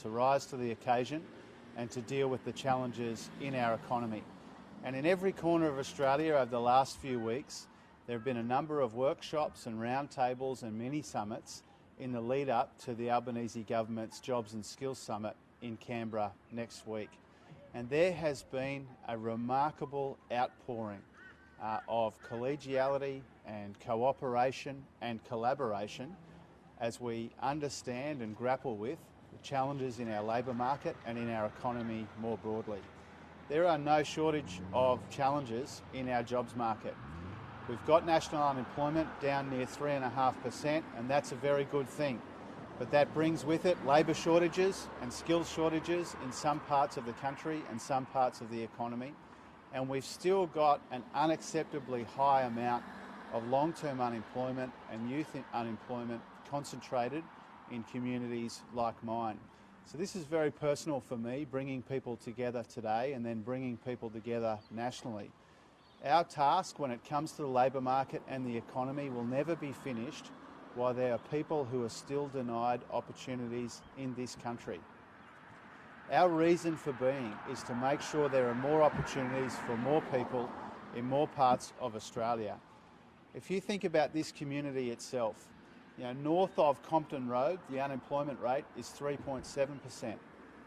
to rise to the occasion and to deal with the challenges in our economy. And in every corner of Australia over the last few weeks, there have been a number of workshops and roundtables and mini summits in the lead up to the Albanese Government's Jobs and Skills Summit in Canberra next week. And there has been a remarkable outpouring of collegiality and cooperation and collaboration as we understand and grapple with the challenges in our labour market and in our economy more broadly. There are no shortage of challenges in our jobs market. We've got national unemployment down near 3.5%, and that's a very good thing. But that brings with it labour shortages and skills shortages in some parts of the country and some parts of the economy. And we've still got an unacceptably high amount of long-term unemployment and youth unemployment concentrated in communities like mine. So this is very personal for me, bringing people together today and then bringing people together nationally. Our task when it comes to the labour market and the economy will never be finished while there are people who are still denied opportunities in this country. Our reason for being is to make sure there are more opportunities for more people in more parts of Australia. If you think about this community itself, north of Compton Road, the unemployment rate is 3.7%.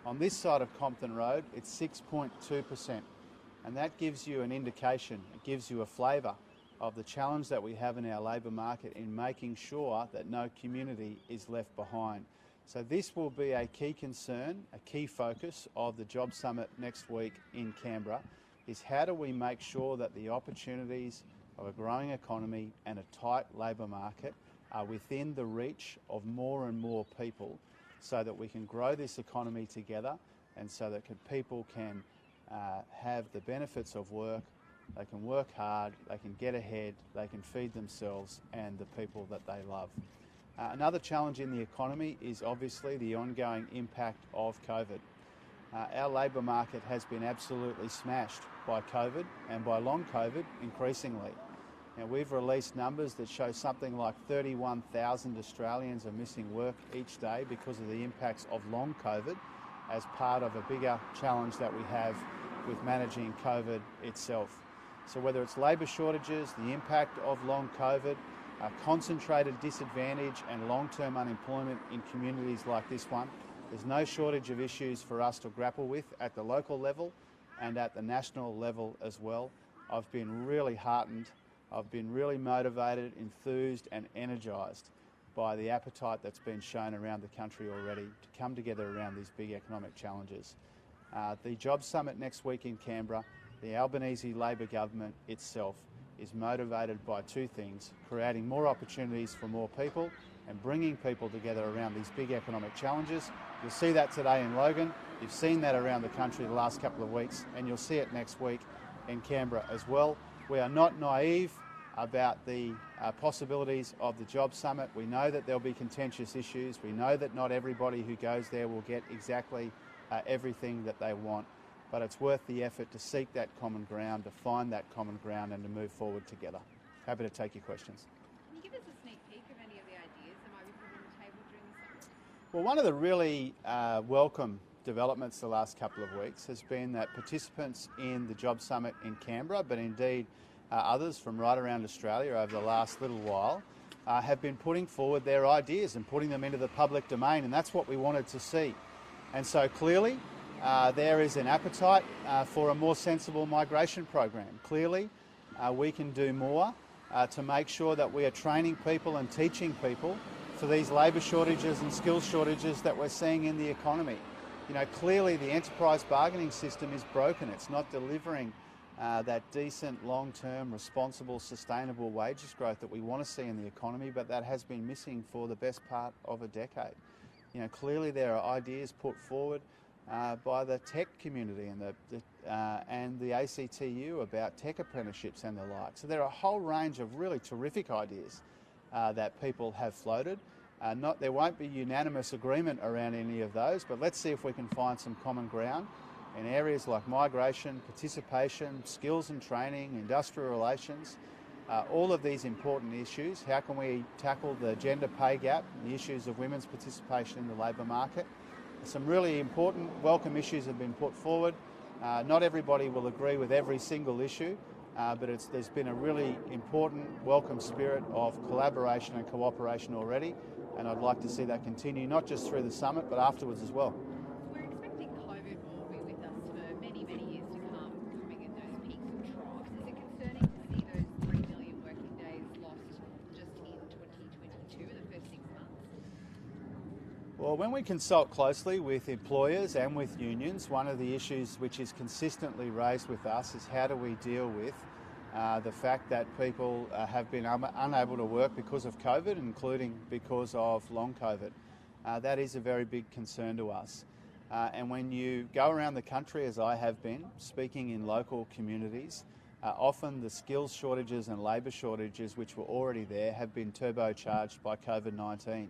On this side of Compton Road, it's 6.2%. And that gives you an indication, it gives you a flavour of the challenge that we have in our labour market in making sure that no community is left behind. So this will be a key concern, a key focus of the Job Summit next week in Canberra, is how do we make sure that the opportunities of a growing economy and a tight labour market are within the reach of more and more people so that we can grow this economy together and so that people can have the benefits of work, they can work hard, they can get ahead, they can feed themselves and the people that they love. Another challenge in the economy is obviously the ongoing impact of COVID. Our labour market has been absolutely smashed by COVID and by long COVID increasingly. Now, we've released numbers that show something like 31,000 Australians are missing work each day because of the impacts of long COVID as part of a bigger challenge that we have with managing COVID itself. So whether it's labour shortages, the impact of long COVID, concentrated disadvantage and long-term unemployment in communities like this one, there's no shortage of issues for us to grapple with at the local level and at the national level as well. I've been really heartened, I've been really motivated, enthused and energised by the appetite that's been shown around the country already to come together around these big economic challenges. The Job Summit next week in Canberra, the Albanese Labor Government itself is motivated by two things: creating more opportunities for more people and bringing people together around these big economic challenges. You'll see that today in Logan, you've seen that around the country the last couple of weeks, and you'll see it next week in Canberra as well. We are not naive about the possibilities of the Job Summit. We know that there'll be contentious issues. We know that not everybody who goes there will get exactly everything that they want, but it's worth the effort to seek that common ground, to find that common ground and to move forward together. Happy to take your questions. Can you give us a sneak peek of any of the ideas that might be put on the table during the summit? Well, one of the really welcome developments the last couple of weeks has been that participants in the Job Summit in Canberra, but indeed others from right around Australia over the last little while, have been putting forward their ideas and putting them into the public domain, and that's what we wanted to see. And so clearly there is an appetite for a more sensible migration program. Clearly we can do more to make sure that we are training people and teaching people for these labour shortages and skills shortages that we're seeing in the economy. Clearly the enterprise bargaining system is broken. It's not delivering that decent, long-term, responsible, sustainable wages growth that we want to see in the economy, but that has been missing for the best part of a decade. Clearly there are ideas put forward by the tech community and the ACTU about tech apprenticeships and the like. So there are a whole range of really terrific ideas that people have floated. There won't be unanimous agreement around any of those, but let's see if we can find some common ground in areas like migration, participation, skills and training, industrial relations, all of these important issues. How can we tackle the gender pay gap, the issues of women's participation in the labour market? Some really important, welcome issues have been put forward. Not everybody will agree with every single issue, but there's been a really important, welcome spirit of collaboration and cooperation already, and I'd like to see that continue, not just through the summit, but afterwards as well. We're expecting COVID will be with us for many, many years to come, coming in those peaks and troughs. Is it concerning to see those 3 million working days lost just in 2022, in the first 6 months? Well, when we consult closely with employers and with unions, one of the issues which is consistently raised with us is how do we deal with the fact that people have been unable to work because of COVID, including because of long COVID. That is a very big concern to us. And when you go around the country, as I have been, speaking in local communities, often the skills shortages and labour shortages which were already there have been turbocharged by COVID-19.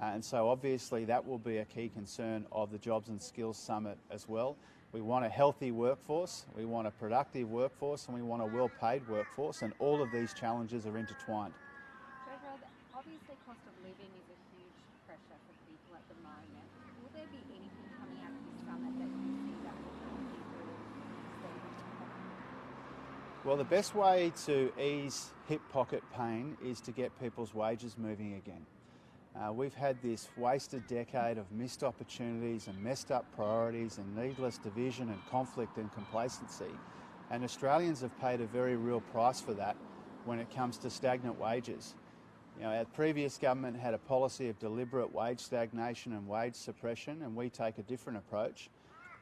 And so obviously that will be a key concern of the Jobs and Skills Summit as well. We want a healthy workforce, we want a productive workforce, and we want a well-paid workforce, and all of these challenges are intertwined. Treasurer, obviously cost of living is a huge pressure for people at the moment. Will there be anything coming out of this summit that you see that will help people stay? Well, the best way to ease hip pocket pain is to get people's wages moving again. We've had this wasted decade of missed opportunities and messed up priorities and needless division and conflict and complacency, and Australians have paid a very real price for that when it comes to stagnant wages. You know, our previous government had a policy of deliberate wage stagnation and wage suppression, and we take a different approach,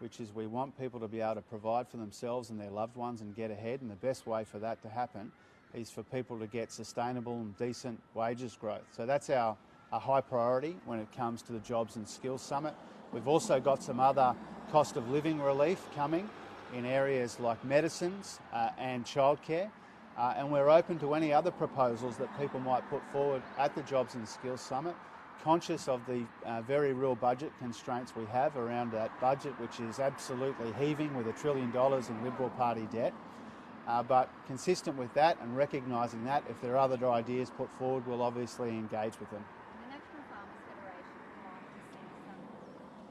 which is we want people to be able to provide for themselves and their loved ones and get ahead, and the best way for that to happen is for people to get sustainable and decent wages growth. So that's our high priority when it comes to the Jobs and Skills Summit. We've also got some other cost of living relief coming in areas like medicines and childcare, and we're open to any other proposals that people might put forward at the Jobs and Skills Summit, conscious of the very real budget constraints we have around that budget, which is absolutely heaving with $1 trillion in Liberal Party debt. But consistent with that and recognising that, if there are other ideas put forward, we'll obviously engage with them. The National Farmers Federation would like to see some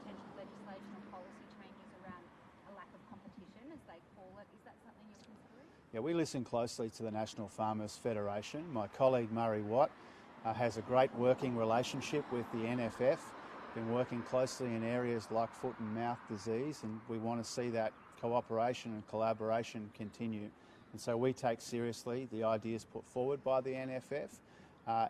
potential legislation or policy changes around a lack of competition, as they call it. Is that something you're considering? Yeah, we listen closely to the National Farmers Federation. My colleague Murray Watt has a great working relationship with the NFF, been working closely in areas like foot and mouth disease, and we want to see that cooperation and collaboration continue. And so we take seriously the ideas put forward by the NFF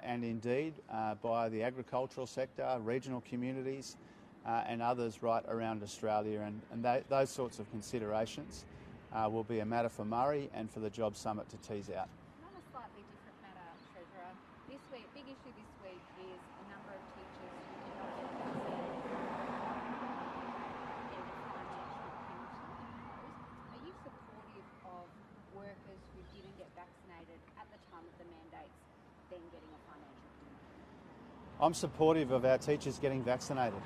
and indeed by the agricultural sector, regional communities and others right around Australia, and those sorts of considerations will be a matter for Murray and for the Jobs Summit to tease out. On a slightly different matter, Treasurer, this week, big issue this week is a number of teachers who did not get vaccinated getting a financial penalty imposed. Are you supportive of workers who didn't get vaccinated at the time of the mandates then getting a financial penalty? I'm supportive of our teachers getting vaccinated.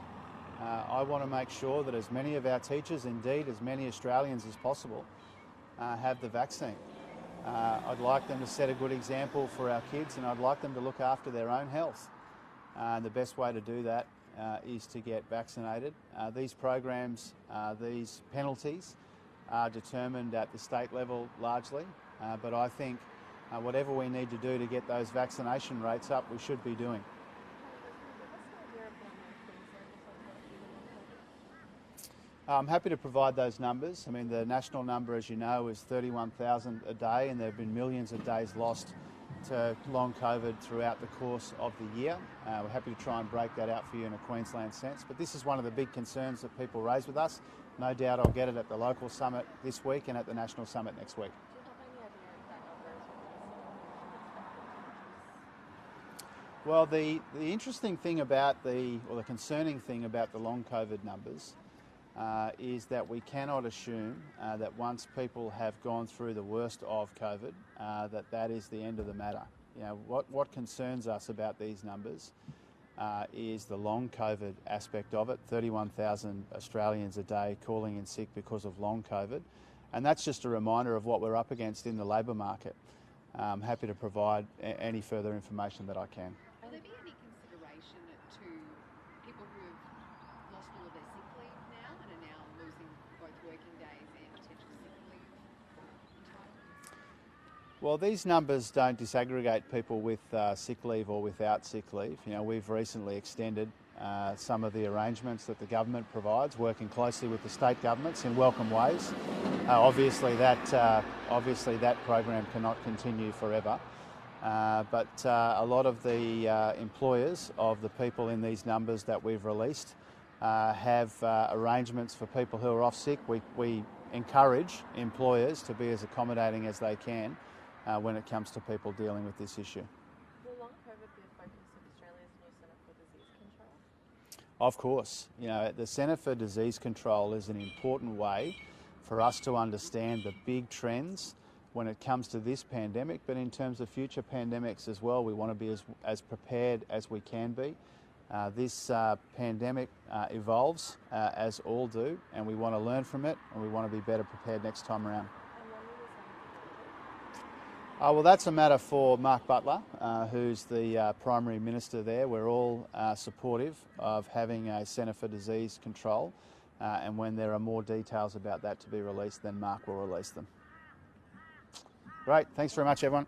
I want to make sure that as many of our teachers, indeed as many Australians as possible, have the vaccine. I'd like them to set a good example for our kids, and I'd like them to look after their own health. The best way to do that is to get vaccinated. These programs, these penalties are determined at the state level largely, but I think whatever we need to do to get those vaccination rates up, we should be doing. I'm happy to provide those numbers. I mean, the national number, as you know, is 31,000 a day, and there have been millions of days lost to long COVID throughout the course of the year. We're happy to try and break that out for you in a Queensland sense, but this is one of the big concerns that people raise with us. No doubt I'll get it at the local summit this week and at the national summit next week. Well, the interesting thing about the concerning thing about the long COVID numbers is that we cannot assume that once people have gone through the worst of COVID, that is the end of the matter. You know, what concerns us about these numbers is the long COVID aspect of it. 31,000 Australians a day calling in sick because of long COVID, and that's just a reminder of what we're up against in the labour market. I'm happy to provide any further information that I can. Will there be any consideration to people who have lost all of their Well, these numbers don't disaggregate people with sick leave or without sick leave. You know, we've recently extended some of the arrangements that the government provides, working closely with the state governments in welcome ways. Obviously, that program cannot continue forever. But a lot of the employers of the people in these numbers that we've released have arrangements for people who are off sick. We encourage employers to be as accommodating as they can when it comes to people dealing with this issue. Will long COVID be a focus of Australia's new Centre for Disease Control? Of course. You know, the Centre for Disease Control is an important way for us to understand the big trends when it comes to this pandemic, but in terms of future pandemics as well. We want to be as prepared as we can be. This pandemic evolves, as all do, and we want to learn from it, and we want to be better prepared next time around. And when will the Centre be completed? Well, that's a matter for Mark Butler, who's the Primary Minister there. We're all supportive of having a Centre for Disease Control, and when there are more details about that to be released, then Mark will release them. Great, thanks very much everyone.